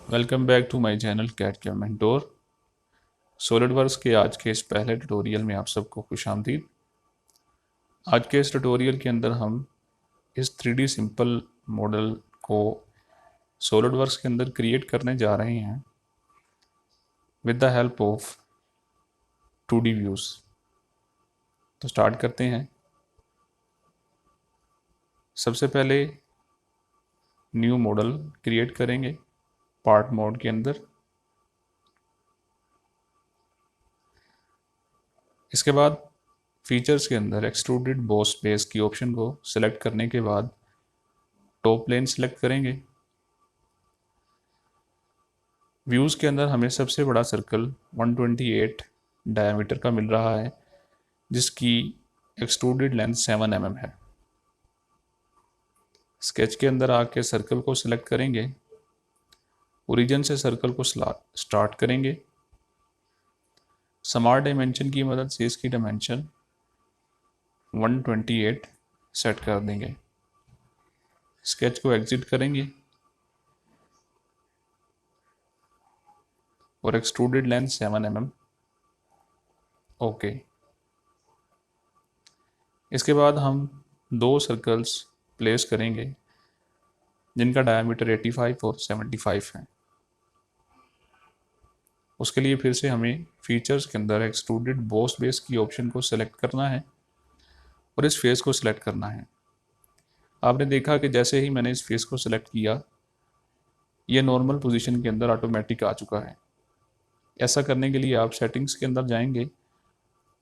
Welcome back to my channel CAD के mentor. SolidWorks के आज के इस पहले ट्यूटोरियल में आप सबको खुशामदीद। आज के इस ट्यूटोरियल के अंदर हम इस 3D सिंपल मॉडल को सॉलिडवर्क्स के अंदर क्रिएट करने जा रहे हैं with the help of 2D views. तो स्टार्ट करते हैं। सबसे पहले न्यू मॉडल क्रिएट करेंगे पार्ट मोड के अंदर। इसके बाद फीचर्स के अंदर एक्सट्रूडेड बॉस बेस की ऑप्शन को सिलेक्ट करने के बाद टॉप प्लेन सिलेक्ट करेंगे। व्यूज़ के अंदर हमें सबसे बड़ा सर्कल 128 डायमीटर का मिल रहा है, जिसकी एक्सट्रूडेड लेंथ 7 mm है। स्केच के अंदर आके सर्कल को सिलेक्ट करेंगे, ओरिजिन से सर्कल को स्टार्ट करेंगे। स्मार्ट डायमेंशन की मदद से इसकी डायमेंशन 128 सेट कर देंगे। स्केच को एग्जिट करेंगे और एक्सट्रूडेड लेंथ 7 mm ओके। इसके बाद हम दो सर्कल्स प्लेस करेंगे जिनका डायमीटर 85 और 75 है। उसके लिए फिर से हमें फीचर्स के अंदर एक्सट्रूडेड बॉस बेस की ऑप्शन को सिलेक्ट करना है और इस फेस को सिलेक्ट करना है। आपने देखा कि जैसे ही मैंने इस फेस को सिलेक्ट किया, ये नॉर्मल पोजीशन के अंदर ऑटोमेटिक आ चुका है। ऐसा करने के लिए आप सेटिंग्स के अंदर जाएंगे,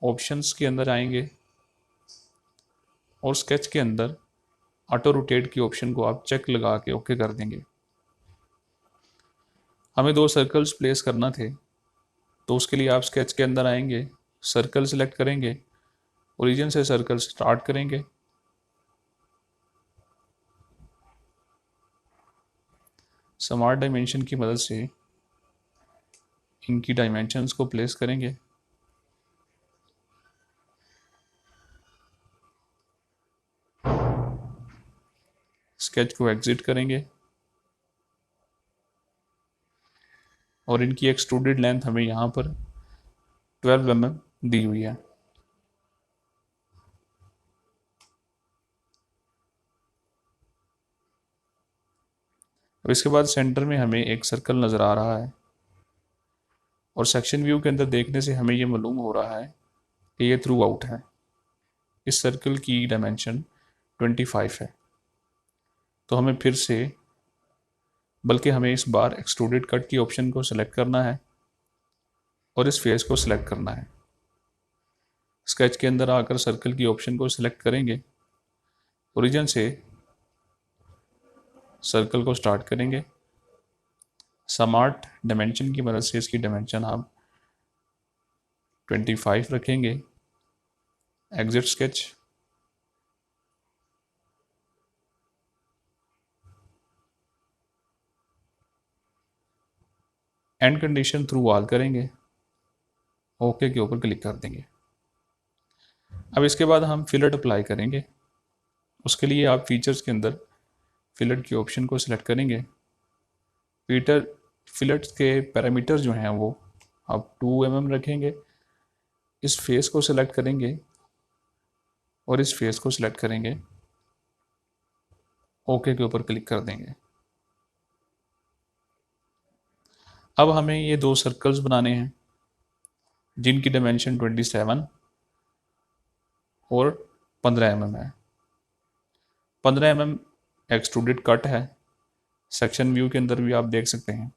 ऑप्शंस के अंदर आएंगे और स्केच के अंदर ऑटो रोटेट की ऑप्शन को आप चेक लगा के ओके कर देंगे। हमें दो सर्कल्स प्लेस करना थे, तो उसके लिए आप स्केच के अंदर आएंगे, सर्कल सिलेक्ट करेंगे, ओरिजिन से सर्कल स्टार्ट करेंगे। स्मार्ट डायमेंशन की मदद से इनकी डायमेंशंस को प्लेस करेंगे। स्केच को एग्जिट करेंगे और इनकी एक्सट्रूडेड लेंथ हमें यहाँ पर 12 mm दी हुई है। और इसके बाद सेंटर में हमें एक सर्कल नज़र आ रहा है और सेक्शन व्यू के अंदर देखने से हमें ये मालूम हो रहा है कि ये थ्रू आउट है। इस सर्कल की डायमेंशन 25 है। तो हमें फिर से, बल्कि हमें इस बार एक्सट्रूडेड कट की ऑप्शन को सिलेक्ट करना है और इस फेस को सिलेक्ट करना है। स्केच के अंदर आकर सर्कल की ऑप्शन को सिलेक्ट करेंगे, ओरिजिन से सर्कल को स्टार्ट करेंगे। स्मार्ट डायमेंशन की मदद से इसकी डायमेंशन आप 25 रखेंगे। Exit sketch. And condition through all करेंगे, ओके के ऊपर क्लिक कर देंगे। अब इसके बाद हम फिलेट अप्लाई करेंगे। उसके लिए आप फीचर्स के अंदर फिलेट की ऑप्शन को सिलेक्ट करेंगे। फिलेट्स के पैरामीटर जो हैं वो आप 2 mm रखेंगे। इस फेस को सिलेक्ट करेंगे और इस फेस को सिलेक्ट करेंगे, ओके के ऊपर क्लिक कर देंगे। अब हमें ये दो सर्कल्स बनाने हैं जिनकी डायमेंशन 27 और 15 mm है। 15 mm एक्सट्रूडेड कट है। सेक्शन व्यू के अंदर भी आप देख सकते हैं।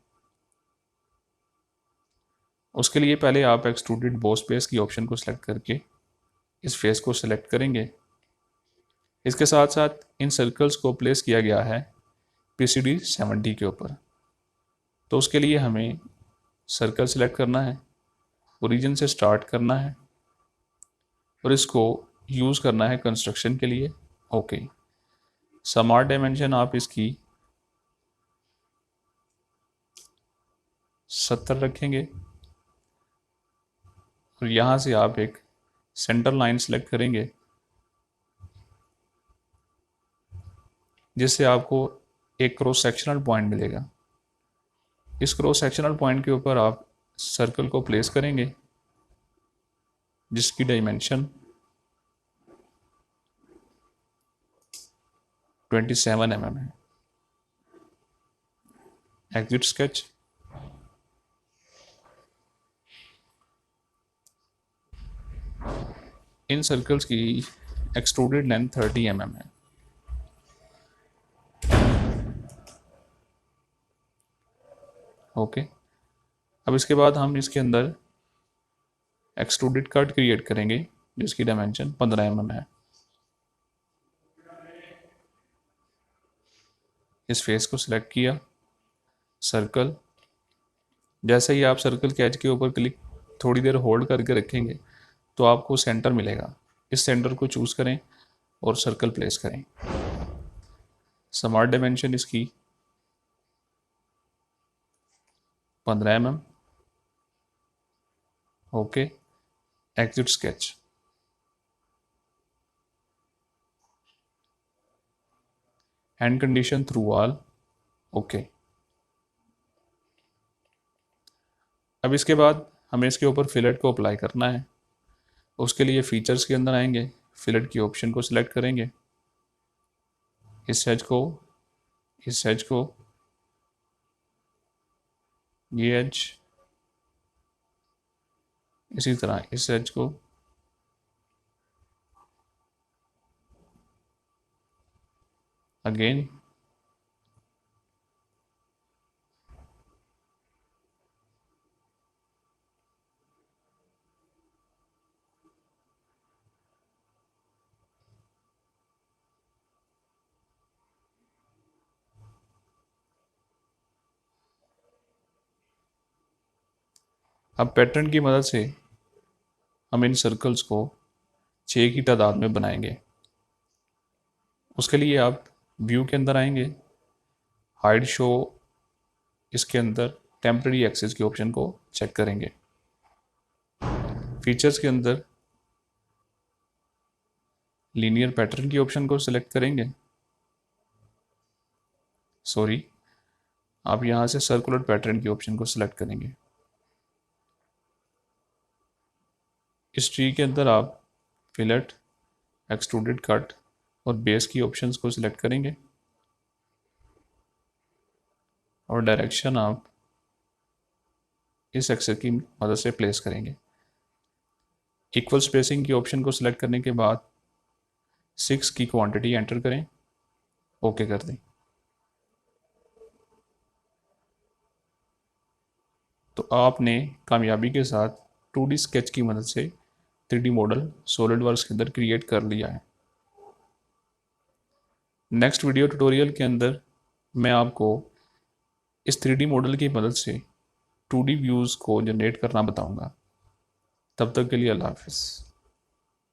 उसके लिए पहले आप एक्सट्रूडेड बॉस बेस की ऑप्शन को सिलेक्ट करके इस फेस को सिलेक्ट करेंगे। इसके साथ साथ इन सर्कल्स को प्लेस किया गया है PCD 70 के ऊपर। तो उसके लिए हमें सर्कल सिलेक्ट करना है, ओरिजिन से स्टार्ट करना है और इसको यूज़ करना है कंस्ट्रक्शन के लिए, ओके। स्मार्ट डायमेंशन आप इसकी 70 रखेंगे और यहाँ से आप एक सेंटर लाइन सेलेक्ट करेंगे जिससे आपको एक क्रॉस सेक्शनल पॉइंट मिलेगा। इस क्रॉस सेक्शनल पॉइंट के ऊपर आप सर्कल को प्लेस करेंगे जिसकी डायमेंशन 27 mm है। Exit sketch. इन सर्कल्स की एक्सट्रूडेड लेंथ 30 mm है। ओके, अब इसके बाद हम इसके अंदर एक्सट्रूडेड कट क्रिएट करेंगे जिसकी डायमेंशन 15 mm है। इस फेस को सिलेक्ट किया, सर्कल, जैसे ही आप सर्कल के एज के ऊपर क्लिक थोड़ी देर होल्ड करके रखेंगे तो आपको सेंटर मिलेगा। इस सेंटर को चूज़ करें और सर्कल प्लेस करें। स्मार्ट डायमेंशन इसकी 15 mm। Okay, exit sketch. Hand condition through wall. Okay, अब इसके बाद हमें इसके ऊपर फिलेट को अप्लाई करना है। उसके लिए फीचर्स के अंदर आएंगे, फिलेट की ऑप्शन को सिलेक्ट करेंगे, इस एज को, इस एज को, ये एज, इसी तरह इस एज को, अगेन, अब पैटर्न की मदद से हम इन सर्कल्स को 6 की तादाद में बनाएंगे। उसके लिए आप व्यू के अंदर आएंगे, हाइड शो, इसके अंदर टेम्पररी एक्सेस के ऑप्शन को चेक करेंगे। फीचर्स के अंदर लीनियर पैटर्न की ऑप्शन को सिलेक्ट करेंगे। सॉरी, आप यहाँ से सर्कुलर पैटर्न की ऑप्शन को सिलेक्ट करेंगे। इस ट्री के अंदर आप फिलेट, एक्सट्रूडेड कट और बेस की ऑप्शंस को सिलेक्ट करेंगे और डायरेक्शन आप इस एक्सेस की मदद से प्लेस करेंगे। इक्वल स्पेसिंग की ऑप्शन को सिलेक्ट करने के बाद 6 की क्वांटिटी एंटर करें, ओके कर दें। तो आपने कामयाबी के साथ 2D स्केच की मदद से 3D मॉडल सॉलिड वर्क्स के अंदर क्रिएट कर लिया है। नेक्स्ट वीडियो ट्यूटोरियल के अंदर मैं आपको इस 3D मॉडल की मदद से 2D व्यूज़ को जनरेट करना बताऊंगा। तब तक के लिए अल्लाह हाफिज़।